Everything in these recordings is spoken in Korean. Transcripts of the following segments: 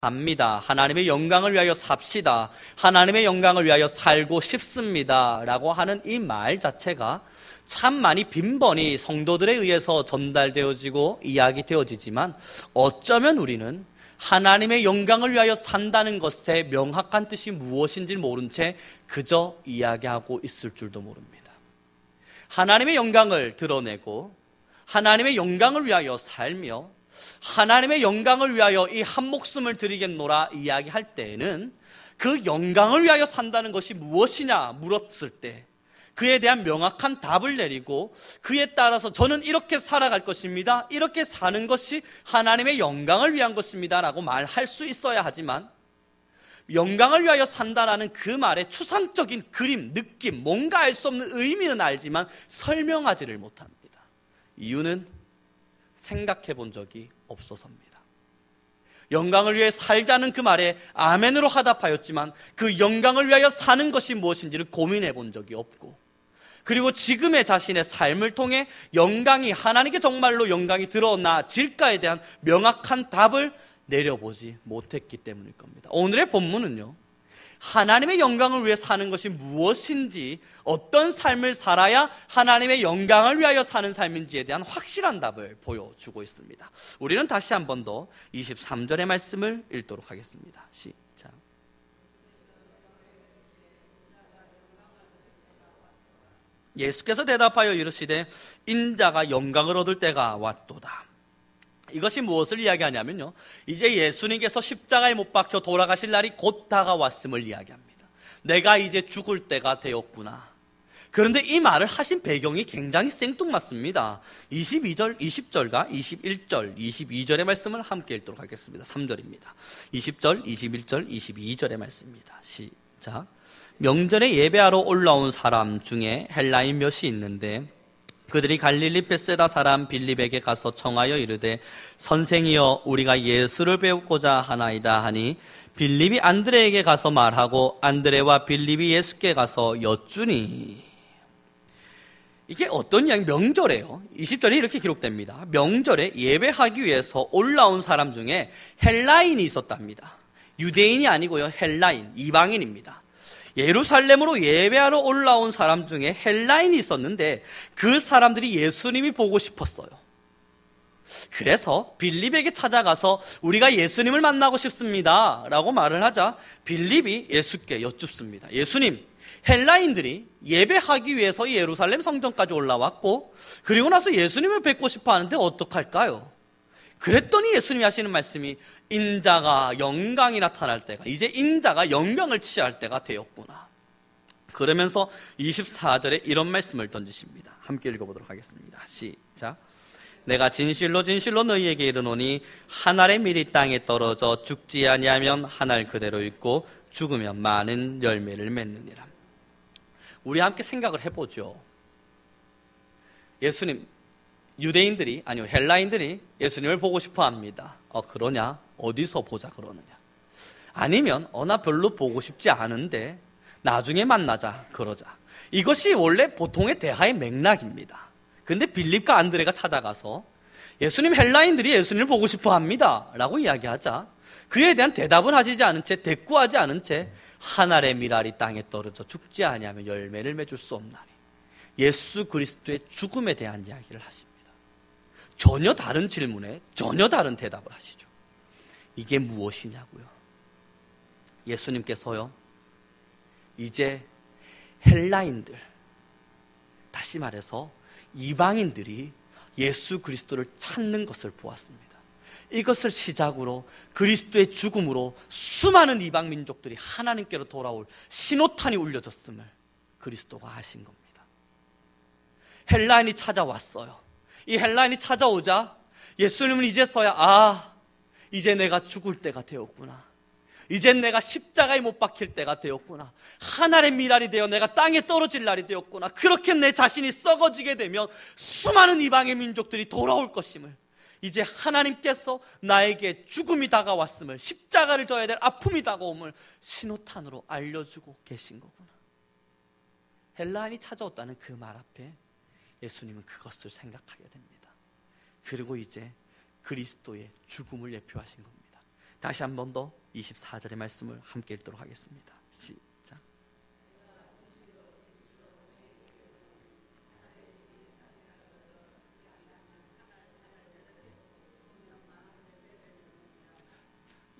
합니다. 하나님의 영광을 위하여 삽시다. 하나님의 영광을 위하여 살고 싶습니다. 라고 하는 이 말 자체가 참 많이 빈번히 성도들에 의해서 전달되어지고 이야기되어지지만 어쩌면 우리는 하나님의 영광을 위하여 산다는 것의 명확한 뜻이 무엇인지 모른 채 그저 이야기하고 있을 줄도 모릅니다. 하나님의 영광을 드러내고 하나님의 영광을 위하여 살며 하나님의 영광을 위하여 이 한 목숨을 드리겠노라 이야기할 때에는 그 영광을 위하여 산다는 것이 무엇이냐 물었을 때 그에 대한 명확한 답을 내리고 그에 따라서 저는 이렇게 살아갈 것입니다. 이렇게 사는 것이 하나님의 영광을 위한 것입니다. 라고 말할 수 있어야 하지만 영광을 위하여 산다라는 그 말의 추상적인 그림, 느낌, 뭔가 알 수 없는 의미는 알지만 설명하지를 못합니다. 이유는 생각해 본 적이 없어서입니다. 영광을 위해 살자는 그 말에 아멘으로 화답하였지만 그 영광을 위하여 사는 것이 무엇인지를 고민해 본 적이 없고 그리고 지금의 자신의 삶을 통해 영광이 하나님께 정말로 영광이 드러나질까에 대한 명확한 답을 내려보지 못했기 때문일 겁니다. 오늘의 본문은요, 하나님의 영광을 위해 사는 것이 무엇인지, 어떤 삶을 살아야 하나님의 영광을 위하여 사는 삶인지에 대한 확실한 답을 보여주고 있습니다. 우리는 다시 한 번 더 23절의 말씀을 읽도록 하겠습니다. 시작. 예수께서 대답하여 이르시되 인자가 영광을 얻을 때가 왔도다. 이것이 무엇을 이야기하냐면요, 이제 예수님께서 십자가에 못 박혀 돌아가실 날이 곧 다가왔음을 이야기합니다. 내가 이제 죽을 때가 되었구나. 그런데 이 말을 하신 배경이 굉장히 생뚱맞습니다. 22절, 20절과 21절, 22절의 말씀을 함께 읽도록 하겠습니다. 3절입니다. 20절, 21절, 22절의 말씀입니다. 시작. 명절에 예배하러 올라온 사람 중에 헬라인 몇이 있는데 그들이 갈릴리 베세다 사람 빌립에게 가서 청하여 이르되 선생이여 우리가 예수를 배우고자 하나이다 하니 빌립이 안드레에게 가서 말하고 안드레와 빌립이 예수께 가서 여쭈니. 이게 어떤 이야기? 명절에요. 20절에 이렇게 기록됩니다. 명절에 예배하기 위해서 올라온 사람 중에 헬라인이 있었답니다. 유대인이 아니고요, 헬라인, 이방인입니다. 예루살렘으로 예배하러 올라온 사람 중에 헬라인이 있었는데 그 사람들이 예수님이 보고 싶었어요. 그래서 빌립에게 찾아가서 우리가 예수님을 만나고 싶습니다 라고 말을 하자 빌립이 예수께 여쭙습니다. 예수님, 헬라인들이 예배하기 위해서 예루살렘 성전까지 올라왔고 그리고 나서 예수님을 뵙고 싶어 하는데 어떡할까요? 그랬더니 예수님이 하시는 말씀이 인자가 영광이 나타날 때가, 이제 인자가 영광을 취할 때가 되었구나. 그러면서 24절에 이런 말씀을 던지십니다. 함께 읽어보도록 하겠습니다. 시작. 내가 진실로 진실로 너희에게 이르노니 한 알의 밀이 땅에 떨어져 죽지 아니하면 한 알 그대로 있고 죽으면 많은 열매를 맺느니라. 우리 함께 생각을 해보죠. 예수님, 유대인들이, 아니요, 헬라인들이 예수님을 보고 싶어 합니다. 그러냐? 어디서 보자 그러느냐? 아니면 나 별로 보고 싶지 않은데 나중에 만나자 그러자. 이것이 원래 보통의 대화의 맥락입니다. 근데 빌립과 안드레가 찾아가서 예수님, 헬라인들이 예수님을 보고 싶어 합니다 라고 이야기하자 그에 대한 대답은 하시지 않은 채, 대꾸하지 않은 채 한 알의 밀알이 땅에 떨어져 죽지 아니하면 열매를 맺을 수 없나니, 예수 그리스도의 죽음에 대한 이야기를 하십니다. 전혀 다른 질문에 전혀 다른 대답을 하시죠. 이게 무엇이냐고요? 예수님께서요, 이제 헬라인들, 다시 말해서 이방인들이 예수 그리스도를 찾는 것을 보았습니다. 이것을 시작으로 그리스도의 죽음으로 수많은 이방 민족들이 하나님께로 돌아올 신호탄이 울려졌음을 그리스도가 하신 겁니다. 헬라인이 찾아왔어요. 이 헬라인이 찾아오자 예수님은 이제서야 이제 내가 죽을 때가 되었구나. 이젠 내가 십자가에 못 박힐 때가 되었구나. 하늘의 미랄이 되어 내가 땅에 떨어질 날이 되었구나. 그렇게 내 자신이 썩어지게 되면 수많은 이방의 민족들이 돌아올 것임을, 이제 하나님께서 나에게 죽음이 다가왔음을, 십자가를 져야 될 아픔이 다가옴을 신호탄으로 알려주고 계신 거구나. 헬라인이 찾아왔다는 그 말 앞에 예수님은 그것을 생각하게 됩니다. 그리고 이제 그리스도의 죽음을 예표하신 겁니다. 다시 한 번 더 24절의 말씀을 함께 읽도록 하겠습니다. 시작.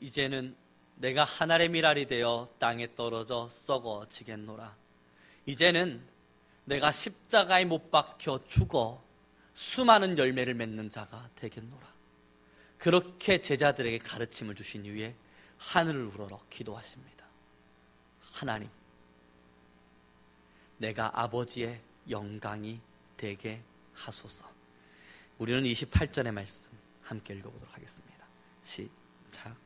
이제는 내가 하늘의 밀알이 되어 땅에 떨어져 썩어지겠노라. 이제는 내가 십자가에 못 박혀 죽어 수많은 열매를 맺는 자가 되겠노라. 그렇게 제자들에게 가르침을 주신 이후에 하늘을 우러러 기도하십니다. 하나님, 내가 아버지의 영광이 되게 하소서. 우리는 28절의 말씀 함께 읽어보도록 하겠습니다. 시작.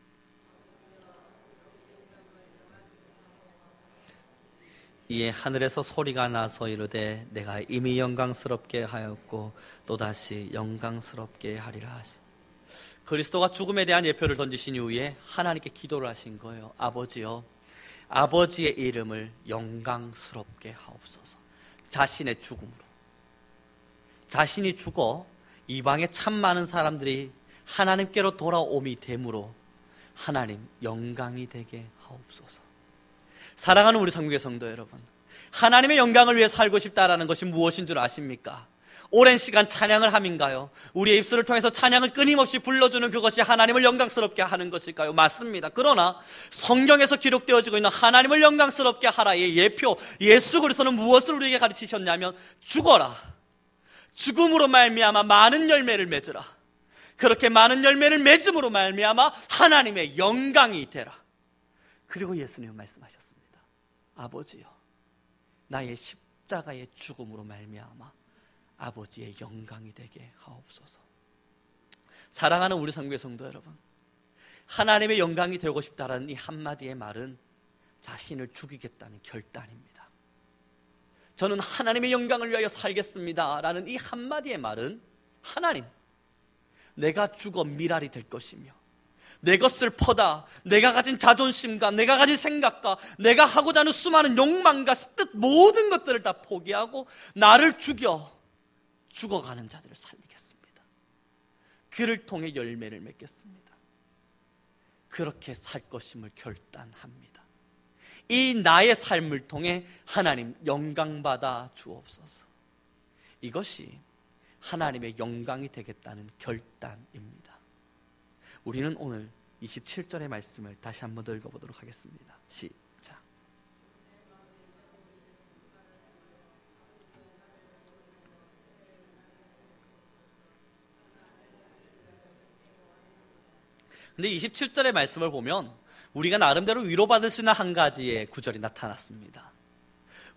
이에 하늘에서 소리가 나서 이르되 내가 이미 영광스럽게 하였고 또다시 영광스럽게 하리라 하시. 그리스도가 죽음에 대한 예표를 던지신 이후에 하나님께 기도를 하신 거예요. 아버지여, 아버지의 이름을 영광스럽게 하옵소서. 자신의 죽음으로, 자신이 죽어 이방에 참 많은 사람들이 하나님께로 돌아옴이 되므로 하나님 영광이 되게 하옵소서. 사랑하는 우리 성국의 성도 여러분, 하나님의 영광을 위해 살고 싶다라는 것이 무엇인 줄 아십니까? 오랜 시간 찬양을 함인가요? 우리의 입술을 통해서 찬양을 끊임없이 불러주는 그것이 하나님을 영광스럽게 하는 것일까요? 맞습니다. 그러나 성경에서 기록되어지고 있는 하나님을 영광스럽게 하라의 예표 예수 그리스도는 무엇을 우리에게 가르치셨냐면 죽어라, 죽음으로 말미암아 많은 열매를 맺으라. 그렇게 많은 열매를 맺음으로 말미암아 하나님의 영광이 되라. 그리고 예수님은 말씀하셨습니다. 아버지여, 나의 십자가의 죽음으로 말미암아 아버지의 영광이 되게 하옵소서. 사랑하는 우리 성교회 성도 여러분, 하나님의 영광이 되고 싶다라는 이 한마디의 말은 자신을 죽이겠다는 결단입니다. 저는 하나님의 영광을 위하여 살겠습니다 라는 이 한마디의 말은 하나님, 내가 죽어 밀알이 될 것이며 내 것을 퍼다 내가 가진 자존심과 내가 가진 생각과 내가 하고자 하는 수많은 욕망과 뜻 모든 것들을 다 포기하고 나를 죽어가는 자들을 살리겠습니다. 그를 통해 열매를 맺겠습니다. 그렇게 살 것임을 결단합니다. 이 나의 삶을 통해 하나님 영광받아 주옵소서. 이것이 하나님의 영광이 되겠다는 결단입니다. 우리는 오늘 27절의 말씀을 다시 한번 더 읽어보도록 하겠습니다. 시작. 근데 27절의 말씀을 보면 우리가 나름대로 위로받을 수 있는 한 가지의 구절이 나타났습니다.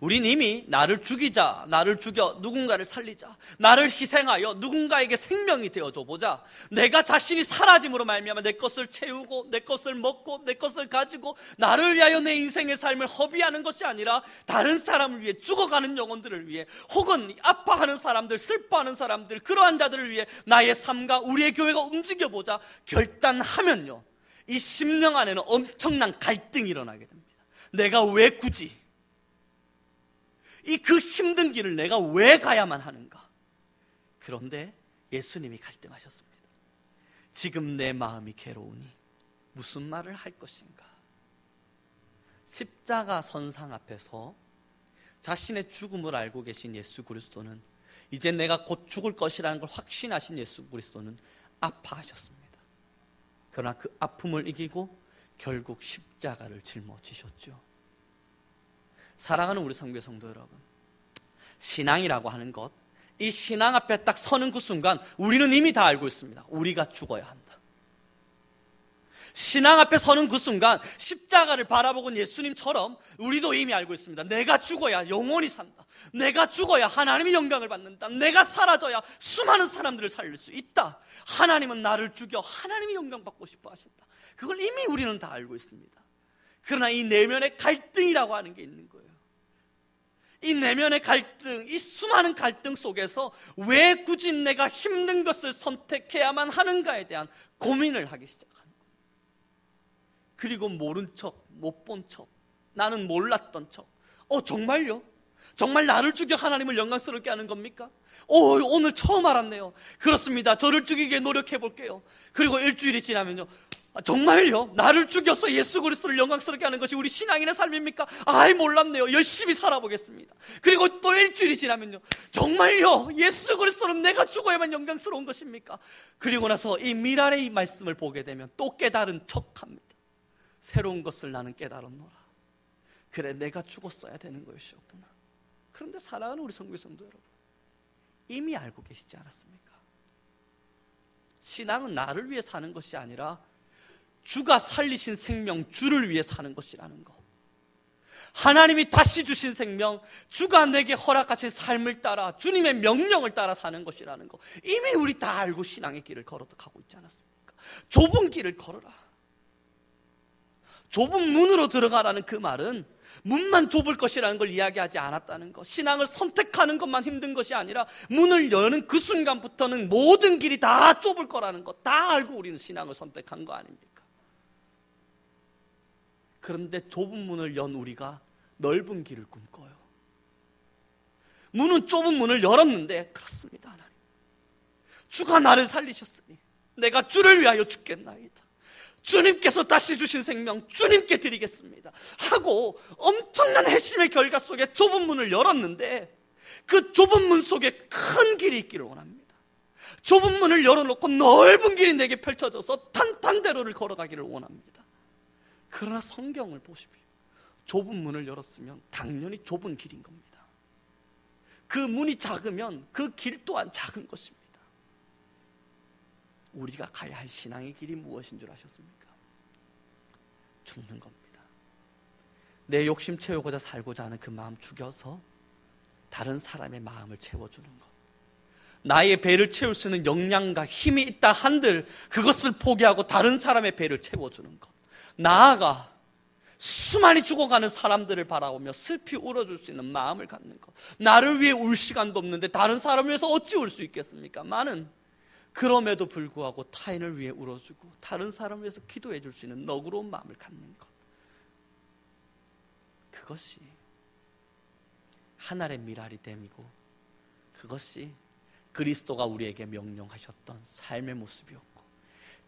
우린 이미 나를 죽이자, 나를 죽여 누군가를 살리자, 나를 희생하여 누군가에게 생명이 되어줘 보자, 내가 자신이 사라짐으로 말미암아 내 것을 채우고 내 것을 먹고 내 것을 가지고 나를 위하여 내 인생의 삶을 허비하는 것이 아니라 다른 사람을 위해, 죽어가는 영혼들을 위해, 혹은 아파하는 사람들, 슬퍼하는 사람들, 그러한 자들을 위해 나의 삶과 우리의 교회가 움직여보자 결단하면요, 이 심령 안에는 엄청난 갈등이 일어나게 됩니다. 내가 왜 굳이 그 힘든 길을 내가 왜 가야만 하는가? 그런데 예수님이 갈등하셨습니다. 지금 내 마음이 괴로우니 무슨 말을 할 것인가? 십자가 선상 앞에서 자신의 죽음을 알고 계신 예수 그리스도는, 이제 내가 곧 죽을 것이라는 걸 확신하신 예수 그리스도는 아파하셨습니다. 그러나 그 아픔을 이기고 결국 십자가를 짊어지셨죠. 사랑하는 우리 성교 성도 여러분, 신앙이라고 하는 것, 이 신앙 앞에 딱 서는 그 순간 우리는 이미 다 알고 있습니다. 우리가 죽어야 한다. 신앙 앞에 서는 그 순간 십자가를 바라보고 예수님처럼 우리도 이미 알고 있습니다. 내가 죽어야 영원히 산다. 내가 죽어야 하나님의 영광을 받는다. 내가 사라져야 수많은 사람들을 살릴 수 있다. 하나님은 나를 죽여 하나님의 영광 받고 싶어 하신다. 그걸 이미 우리는 다 알고 있습니다. 그러나 이 내면의 갈등이라고 하는 게 있는 거예요. 이 내면의 갈등, 이 수많은 갈등 속에서 왜 굳이 내가 힘든 것을 선택해야만 하는가에 대한 고민을 하기 시작하는 거예요. 그리고 모른 척, 못 본 척, 나는 몰랐던 척. 정말요? 정말 나를 죽여 하나님을 영광스럽게 하는 겁니까? 오늘 처음 알았네요. 그렇습니다. 저를 죽이게 노력해 볼게요. 그리고 일주일이 지나면요, 정말요? 나를 죽여서 예수 그리스도를 영광스럽게 하는 것이 우리 신앙인의 삶입니까? 아이, 몰랐네요. 열심히 살아보겠습니다. 그리고 또 일주일이 지나면요, 정말요? 예수 그리스도는 내가 죽어야만 영광스러운 것입니까? 그리고 나서 이 미랄의 이 말씀을 보게 되면 또 깨달은 척합니다. 새로운 것을 나는 깨달았노라. 그래, 내가 죽었어야 되는 것이었구나. 그런데 사랑하는 우리 성도 여러분, 이미 알고 계시지 않았습니까? 신앙은 나를 위해 사는 것이 아니라 주가 살리신 생명, 주를 위해 사는 것이라는 것. 하나님이 다시 주신 생명, 주가 내게 허락하신 삶을 따라, 주님의 명령을 따라 사는 것이라는 것. 이미 우리 다 알고 신앙의 길을 걸어가고 있지 않았습니까? 좁은 길을 걸어라. 좁은 문으로 들어가라는 그 말은 문만 좁을 것이라는 걸 이야기하지 않았다는 것. 신앙을 선택하는 것만 힘든 것이 아니라 문을 여는 그 순간부터는 모든 길이 다 좁을 거라는 것. 다 알고 우리는 신앙을 선택한 거 아닙니까? 그런데 좁은 문을 연 우리가 넓은 길을 꿈꿔요. 문은 좁은 문을 열었는데, 그렇습니다, 하나님, 주가 나를 살리셨으니 내가 주를 위하여 죽겠나이다. 주님께서 다시 주신 생명 주님께 드리겠습니다 하고 엄청난 핵심의 결과 속에 좁은 문을 열었는데, 그 좁은 문 속에 큰 길이 있기를 원합니다. 좁은 문을 열어놓고 넓은 길이 내게 펼쳐져서 탄탄대로를 걸어가기를 원합니다. 그러나 성경을 보십시오. 좁은 문을 열었으면 당연히 좁은 길인 겁니다. 그 문이 작으면 그 길 또한 작은 것입니다. 우리가 가야 할 신앙의 길이 무엇인 줄 아셨습니까? 죽는 겁니다. 내 욕심 채우고자 살고자 하는 그 마음 죽여서 다른 사람의 마음을 채워주는 것. 나의 배를 채울 수 있는 역량과 힘이 있다 한들 그것을 포기하고 다른 사람의 배를 채워주는 것. 나아가 수많이 죽어가는 사람들을 바라보며 슬피 울어줄 수 있는 마음을 갖는 것. 나를 위해 울 시간도 없는데 다른 사람을 위해서 어찌 울 수 있겠습니까? 많은, 그럼에도 불구하고 타인을 위해 울어주고 다른 사람을 위해서 기도해 줄 수 있는 너그러운 마음을 갖는 것. 그것이 하늘의 미랄이 됨이고, 그것이 그리스도가 우리에게 명령하셨던 삶의 모습이었고,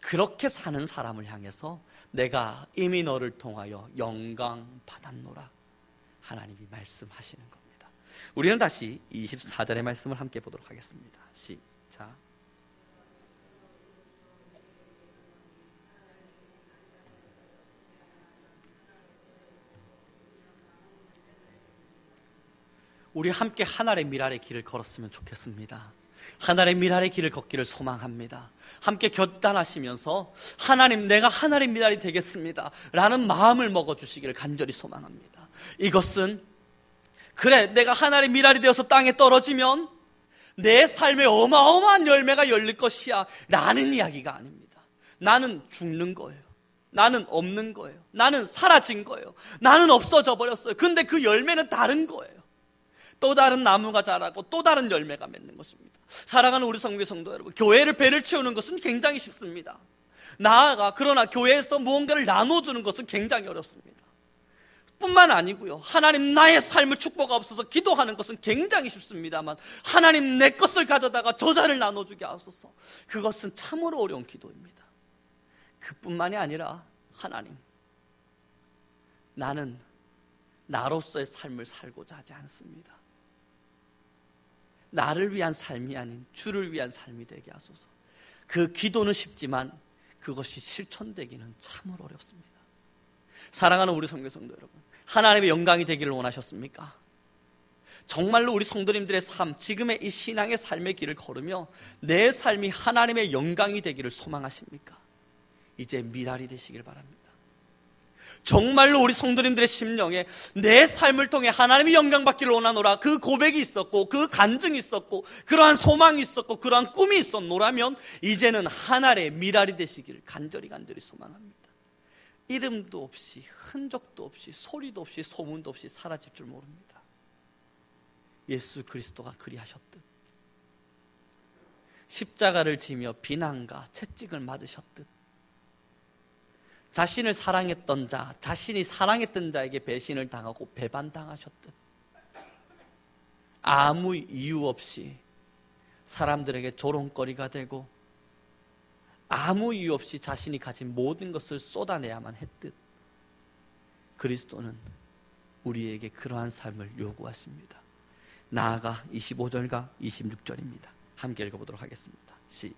그렇게 사는 사람을 향해서 내가 이미 너를 통하여 영광 받았노라 하나님이 말씀하시는 겁니다. 우리는 다시 24절의 말씀을 함께 보도록 하겠습니다. 시작. 우리 함께 하늘의 미랄의 길을 걸었으면 좋겠습니다. 하늘의 미랄의 길을 걷기를 소망합니다. 함께 결단하시면서 하나님, 내가 하늘의 미랄이 되겠습니다 라는 마음을 먹어주시기를 간절히 소망합니다. 이것은 그래, 내가 하늘의 미랄이 되어서 땅에 떨어지면 내 삶에 어마어마한 열매가 열릴 것이야 라는 이야기가 아닙니다. 나는 죽는 거예요. 나는 없는 거예요. 나는 사라진 거예요. 나는 없어져 버렸어요. 근데 그 열매는 다른 거예요. 또 다른 나무가 자라고 또 다른 열매가 맺는 것입니다. 사랑하는 우리 성교 성도 여러분, 교회를 배를 채우는 것은 굉장히 쉽습니다. 나아가 그러나 교회에서 무언가를 나눠주는 것은 굉장히 어렵습니다. 뿐만 아니고요, 하나님 나의 삶을 축복하옵소서 기도하는 것은 굉장히 쉽습니다만, 하나님 내 것을 가져다가 저자를 나눠주게 하옵소서, 그것은 참으로 어려운 기도입니다. 그뿐만이 아니라 하나님, 나는 나로서의 삶을 살고자 하지 않습니다. 나를 위한 삶이 아닌 주를 위한 삶이 되게 하소서. 그 기도는 쉽지만 그것이 실천되기는 참으로 어렵습니다. 사랑하는 우리 성도 여러분, 하나님의 영광이 되기를 원하셨습니까? 정말로 우리 성도님들의 삶, 지금의 이 신앙의 삶의 길을 걸으며 내 삶이 하나님의 영광이 되기를 소망하십니까? 이제 미랄이 되시길 바랍니다. 정말로 우리 성도님들의 심령에 내 삶을 통해 하나님이 영광받기를 원하노라, 그 고백이 있었고 그 간증이 있었고 그러한 소망이 있었고 그러한 꿈이 있었노라면 이제는 하늘의 미랄이 되시기를 간절히 소망합니다. 이름도 없이 흔적도 없이 소리도 없이 소문도 없이 사라질 줄 모릅니다. 예수 그리스도가 그리하셨듯 십자가를 지며 비난과 채찍을 맞으셨듯 자신을 사랑했던 자, 자신이 사랑했던 자에게 배신을 당하고 배반당하셨듯 아무 이유 없이 사람들에게 조롱거리가 되고 아무 이유 없이 자신이 가진 모든 것을 쏟아내야만 했듯 그리스도는 우리에게 그러한 삶을 요구하십니다. 나아가 25절과 26절입니다. 함께 읽어보도록 하겠습니다. 시작.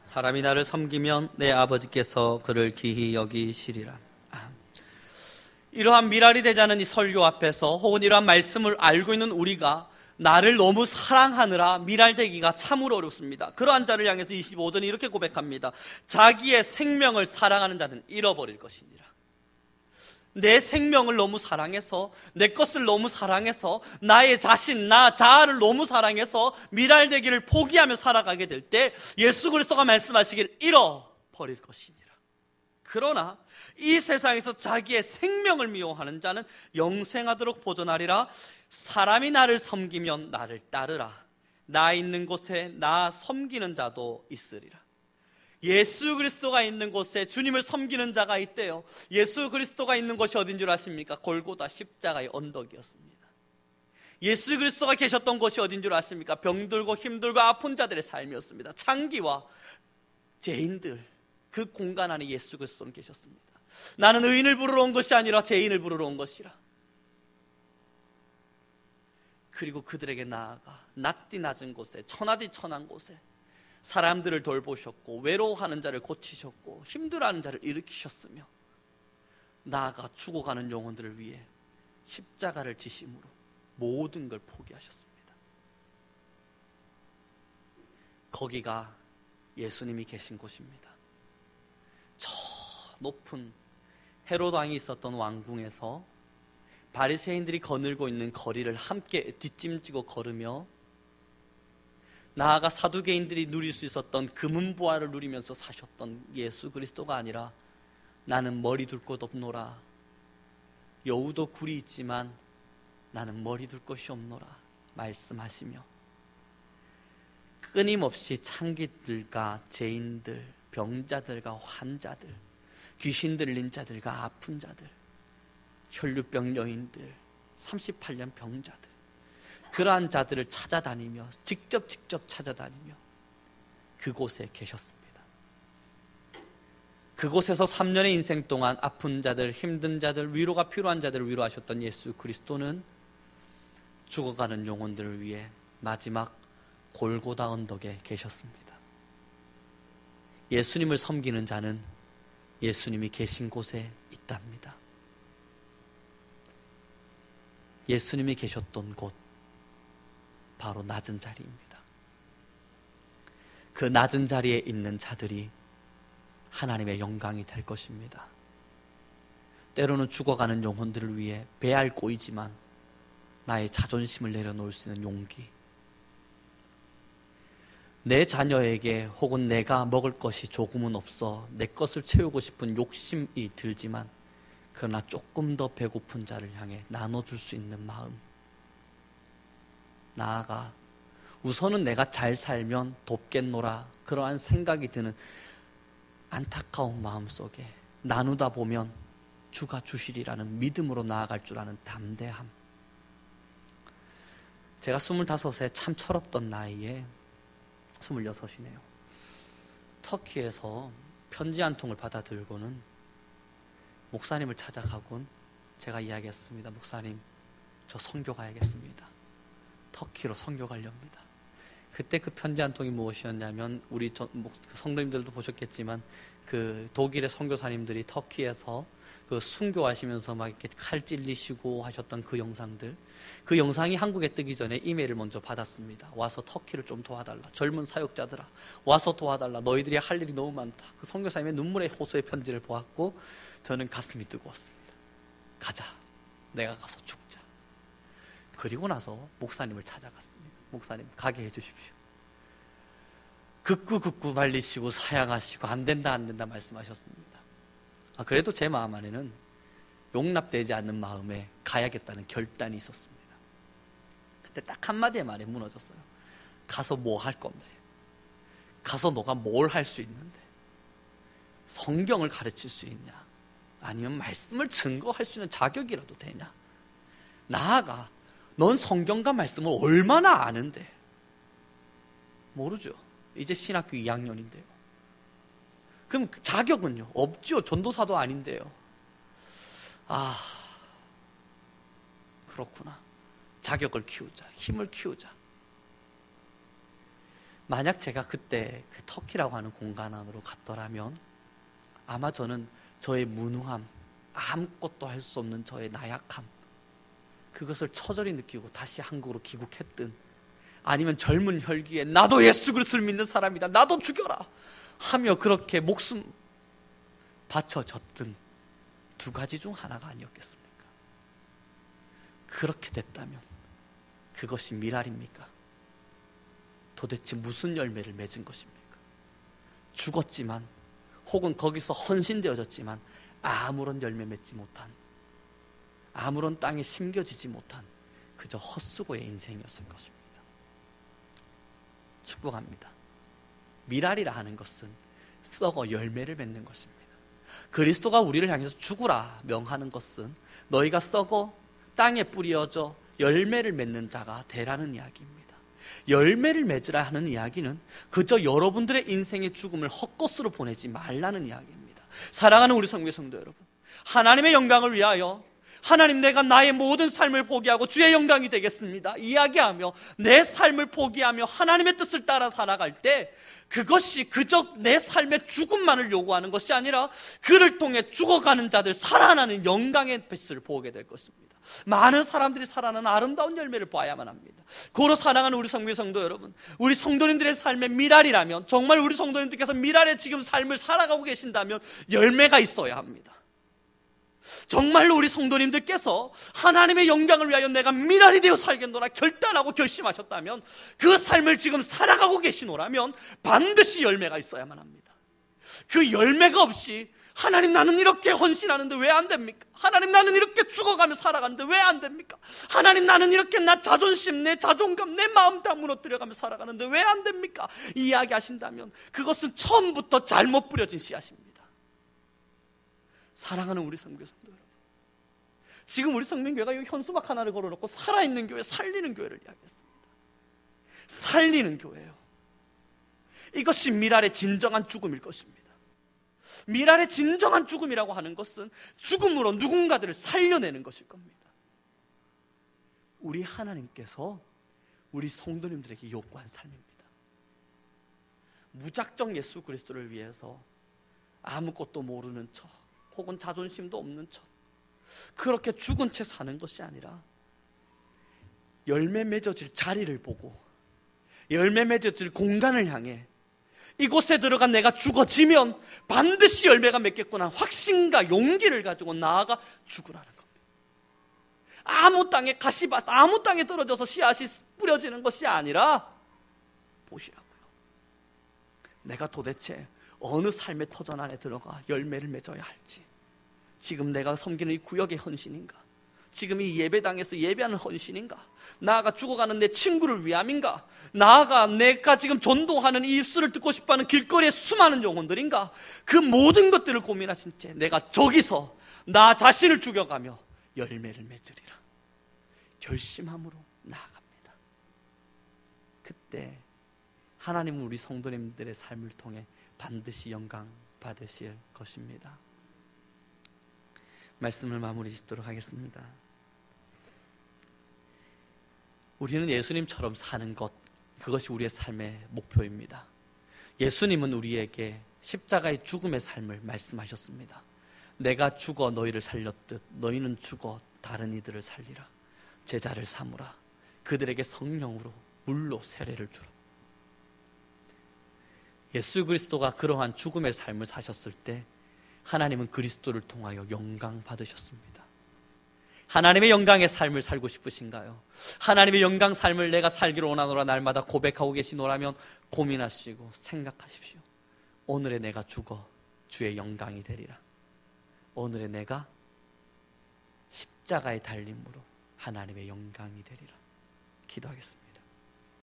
사람이 나를 섬기면 내 아버지께서 그를 기히 여기시리라. 이러한 미랄이 되지 않은 이 설교 앞에서 혹은 이러한 말씀을 알고 있는 우리가 나를 너무 사랑하느라 미랄되기가 참으로 어렵습니다. 그러한 자를 향해서 25절은 이렇게 고백합니다. 자기의 생명을 사랑하는 자는 잃어버릴 것이니라. 내 생명을 너무 사랑해서, 내 것을 너무 사랑해서, 나의 자신, 나 자아를 너무 사랑해서 미랄되기를 포기하며 살아가게 될 때 예수 그리스도가 말씀하시길 잃어버릴 것이니라. 그러나 이 세상에서 자기의 생명을 미워하는 자는 영생하도록 보존하리라. 사람이 나를 섬기면 나를 따르라. 나 있는 곳에 나 섬기는 자도 있으리라. 예수 그리스도가 있는 곳에 주님을 섬기는 자가 있대요. 예수 그리스도가 있는 곳이 어딘 줄 아십니까? 골고다 십자가의 언덕이었습니다. 예수 그리스도가 계셨던 곳이 어딘 줄 아십니까? 병들고 힘들고 아픈 자들의 삶이었습니다. 창기와 죄인들, 그 공간 안에 예수 그리스도는 계셨습니다. 나는 의인을 부르러 온 것이 아니라 죄인을 부르러 온 것이라. 그리고 그들에게 나아가 낮디 낮은 곳에, 천하디 천한 곳에 사람들을 돌보셨고 외로워하는 자를 고치셨고 힘들어하는 자를 일으키셨으며 나아가 죽어가는 영혼들을 위해 십자가를 지심으로 모든 걸 포기하셨습니다. 거기가 예수님이 계신 곳입니다. 저 높은 헤롯 왕이 있었던 왕궁에서 바리새인들이 거닐고 있는 거리를 함께 뒷짐지고 걸으며 나아가 사두개인들이 누릴 수 있었던 금은보화를 누리면서 사셨던 예수 그리스도가 아니라 나는 머리 둘 곳 없노라. 여우도 굴이 있지만 나는 머리 둘 곳이 없노라 말씀하시며 끊임없이 창기들과 죄인들, 병자들과 환자들, 귀신 들린 자들과 아픈 자들, 혈류병 여인들, 38년 병자들, 그러한 자들을 찾아다니며 직접 찾아다니며 그곳에 계셨습니다. 그곳에서 3년의 인생 동안 아픈 자들, 힘든 자들, 위로가 필요한 자들을 위로하셨던 예수 그리스도는 죽어가는 영혼들을 위해 마지막 골고다 언덕에 계셨습니다. 예수님을 섬기는 자는 예수님이 계신 곳에 있답니다. 예수님이 계셨던 곳, 바로 낮은 자리입니다. 그 낮은 자리에 있는 자들이 하나님의 영광이 될 것입니다. 때로는 죽어가는 영혼들을 위해 배알 꼬이지만 나의 자존심을 내려놓을 수 있는 용기, 내 자녀에게 혹은 내가 먹을 것이 조금은 없어 내 것을 채우고 싶은 욕심이 들지만 그러나 조금 더 배고픈 자를 향해 나눠줄 수 있는 마음, 나아가 우선은 내가 잘 살면 돕겠노라 그러한 생각이 드는 안타까운 마음 속에 나누다 보면 주가 주시리라는 믿음으로 나아갈 줄 아는 담대함. 제가 25세 참 철없던 나이에 26이네요. 터키에서 편지 한 통을 받아 들고는 목사님을 찾아가곤 제가 이야기했습니다. 목사님, 저 선교 가야겠습니다. 터키로 선교 가렵니다. 그때 그 편지 한 통이 무엇이었냐면 우리 성도님들도 보셨겠지만 그 독일의 선교사님들이 터키에서 그 순교하시면서 막 이렇게 칼 찔리시고 하셨던 그 영상들, 그 영상이 한국에 뜨기 전에 이메일을 먼저 받았습니다. 와서 터키를 좀 도와달라. 젊은 사역자들아, 와서 도와달라. 너희들이 할 일이 너무 많다. 그 선교사님의 눈물의 호소의 편지를 보았고 저는 가슴이 뜨거웠습니다. 가자. 내가 가서 죽자. 그리고 나서 목사님을 찾아갔습니다. 목사님, 가게 해주십시오. 극구 말리시고 사양하시고 안 된다 말씀하셨습니다. 그래도 제 마음 안에는 용납되지 않는 마음에 가야겠다는 결단이 있었습니다. 그때 딱 한마디의 말에 무너졌어요. 가서 뭐 할 건데? 가서 너가 뭘 할 수 있는데? 성경을 가르칠 수 있냐? 아니면 말씀을 증거할 수 있는 자격이라도 되냐? 나아가 넌 성경과 말씀을 얼마나 아는데? 모르죠. 이제 신학교 2학년인데요. 그럼 자격은요? 없죠. 전도사도 아닌데요. 그렇구나. 자격을 키우자. 힘을 키우자. 만약 제가 그때 그 터키라고 하는 공간 안으로 갔더라면 아마 저는 저의 무능함, 아무것도 할 수 없는 저의 나약함, 그것을 처절히 느끼고 다시 한국으로 귀국했든, 아니면 젊은 혈기에 나도 예수 그리스도를 믿는 사람이다, 나도 죽여라 하며 그렇게 목숨 바쳐졌든, 두 가지 중 하나가 아니었겠습니까? 그렇게 됐다면 그것이 미랄입니까? 도대체 무슨 열매를 맺은 것입니까? 죽었지만, 혹은 거기서 헌신되어졌지만 아무런 열매 맺지 못한, 아무런 땅에 심겨지지 못한 그저 헛수고의 인생이었을 것입니다. 축복합니다. 미랄이라 하는 것은 썩어 열매를 맺는 것입니다. 그리스도가 우리를 향해서 죽으라 명하는 것은 너희가 썩어 땅에 뿌려져 열매를 맺는 자가 되라는 이야기입니다. 열매를 맺으라 하는 이야기는 그저 여러분들의 인생의 죽음을 헛것으로 보내지 말라는 이야기입니다. 사랑하는 우리 성교 성도 여러분, 하나님의 영광을 위하여 하나님, 내가 나의 모든 삶을 포기하고 주의 영광이 되겠습니다 이야기하며 내 삶을 포기하며 하나님의 뜻을 따라 살아갈 때, 그것이 그저 내 삶의 죽음만을 요구하는 것이 아니라 그를 통해 죽어가는 자들 살아나는 영광의 빛을 보게 될 것입니다. 많은 사람들이 살아나는 아름다운 열매를 봐야만 합니다. 고로 사랑하는 우리 성교 성도 여러분, 우리 성도님들의 삶의 미랄이라면, 정말 우리 성도님들께서 미랄의 지금 삶을 살아가고 계신다면 열매가 있어야 합니다. 정말로 우리 성도님들께서 하나님의 영광을 위하여 내가 미랄이 되어 살겠노라 결단하고 결심하셨다면, 그 삶을 지금 살아가고 계시노라면 반드시 열매가 있어야만 합니다. 그 열매가 없이 하나님, 나는 이렇게 헌신하는데 왜 안 됩니까? 하나님, 나는 이렇게 죽어가며 살아가는데 왜 안 됩니까? 하나님, 나는 이렇게 나 자존심, 내 자존감, 내 마음 다 무너뜨려가며 살아가는데 왜 안 됩니까? 이야기하신다면 그것은 처음부터 잘못 뿌려진 씨앗입니다. 사랑하는 우리 성교 성도 여러분, 지금 우리 성민교회가 여기 현수막 하나를 걸어놓고 살아있는 교회, 살리는 교회를 이야기했습니다. 살리는 교회예요. 이것이 미랄의 진정한 죽음일 것입니다. 미랄의 진정한 죽음이라고 하는 것은 죽음으로 누군가들을 살려내는 것일 겁니다. 우리 하나님께서 우리 성도님들에게 요구한 삶입니다. 무작정 예수 그리스도를 위해서 아무것도 모르는 척, 혹은 자존심도 없는 척, 그렇게 죽은 채 사는 것이 아니라 열매 맺어질 자리를 보고, 열매 맺어질 공간을 향해 이곳에 들어가 내가 죽어지면 반드시 열매가 맺겠구나 확신과 용기를 가지고 나아가 죽으라는 겁니다. 아무 땅에 가시밭, 아무 땅에 떨어져서 씨앗이 뿌려지는 것이 아니라, 보시라고요, 내가 도대체 어느 삶의 터전 안에 들어가 열매를 맺어야 할지, 지금 내가 섬기는 이 구역의 헌신인가, 지금 이 예배당에서 예배하는 헌신인가, 나아가 죽어가는 내 친구를 위함인가, 나아가 내가 지금 전도하는 이 입술을 듣고 싶어하는 길거리의 수많은 영혼들인가, 그 모든 것들을 고민하신 채 내가 저기서 나 자신을 죽여가며 열매를 맺으리라 결심함으로 나아갑니다. 그때 하나님은 우리 성도님들의 삶을 통해 반드시 영광 받으실 것입니다. 말씀을 마무리 짓도록 하겠습니다. 우리는 예수님처럼 사는 것, 그것이 우리의 삶의 목표입니다. 예수님은 우리에게 십자가의 죽음의 삶을 말씀하셨습니다. 내가 죽어 너희를 살렸듯 너희는 죽어 다른 이들을 살리라. 제자를 삼으라. 그들에게 성령으로 물로 세례를 주라. 예수 그리스도가 그러한 죽음의 삶을 사셨을 때 하나님은 그리스도를 통하여 영광 받으셨습니다. 하나님의 영광의 삶을 살고 싶으신가요? 하나님의 영광 삶을 내가 살기를 원하노라 날마다 고백하고 계시노라면 고민하시고 생각하십시오. 오늘의 내가 죽어 주의 영광이 되리라. 오늘의 내가 십자가의 달림으로 하나님의 영광이 되리라. 기도하겠습니다.